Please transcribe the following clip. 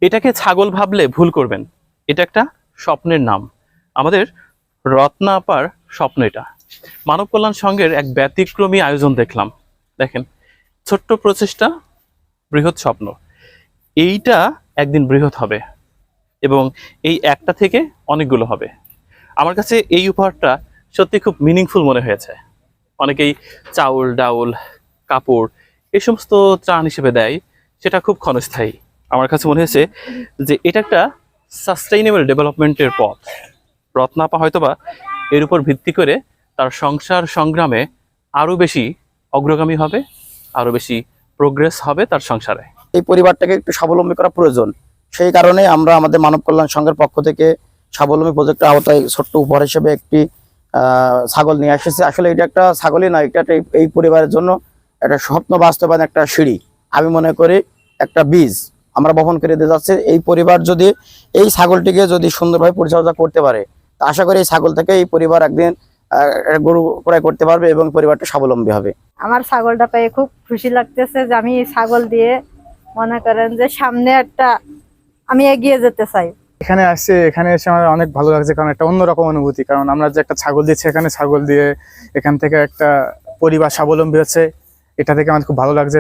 এটাকে ছাগল ভাবলে ভুল করবেন, এটা একটা স্বপ্নের নাম। আমাদের রত্না আপার স্বপ্ন এটা। মানব কল্যাণ সংঘের এক ব্যতিক্রমী আয়োজন দেখলাম। দেখেন, ছোট্ট প্রচেষ্টা, বৃহৎ স্বপ্ন। এইটা একদিন বৃহৎ হবে এবং এই একটা থেকে অনেকগুলো হবে। আমার কাছে এই উপহারটা সত্যি খুব মিনিংফুল মনে হয়েছে। অনেকেই চাউল, ডাউল, কাপড় এই সমস্ত ত্রাণ হিসেবে দেয়, সেটা খুব ক্ষণস্থায়ী। আমার কাছে মনে হয়েছে যে এটা একটা সাস্টেইনেবল ডেভেলপমেন্টের পথ। রত্নাপা হয়তোবা এর উপর ভিত্তি করে তার সংসার সংগ্রামে আরো বেশি অগ্রগামী হবে, আরো বেশি প্রোগ্রেস হবে তার সংসারে। এই পরিবারটাকে একটু স্বাবলম্বী করা প্রয়োজন। সেই কারণে আমরা আমাদের মানব কল্যাণ সংঘের পক্ষ থেকে স্বাবলম্বী প্রজেক্টের আওতায় ছোট্ট উপহার হিসেবে একটি ছাগল নিয়ে এসেছি। আসলে এটা একটা ছাগলই নয়, এটা এই পরিবারের জন্য একটা স্বপ্ন বাস্তবায়ন, একটা সিঁড়ি। আমি মনে করি একটা বীজ আমরা বপন করে দিয়ে যাচ্ছে। এই পরিবার যদি এই ছাগলটিকে যদি সুন্দরভাবে পরিচর্যা করতে পারে, তা আশা করি এই ছাগল থেকে এই পরিবার একদিন গরু ক্রয় করতে পারবে এবং পরিবারটা স্বাবলম্বী হবে। আমার ছাগলটা পেয়ে খুব খুশি লাগতেছে যে আমি এই ছাগল দিয়ে মনে করেন যে সামনে একটা আমি এগিয়ে যেতে চাই। এখানে এসে আমার অনেক ভালো লাগছে, কারণ একটা অন্যরকম অনুভূতি। কারণ আমরা যে একটা ছাগল দিচ্ছি, এখানে ছাগল দিয়ে এখান থেকে একটা পরিবার স্বাবলম্বী হচ্ছে, এটা থেকে আমার খুব ভালো লাগছে।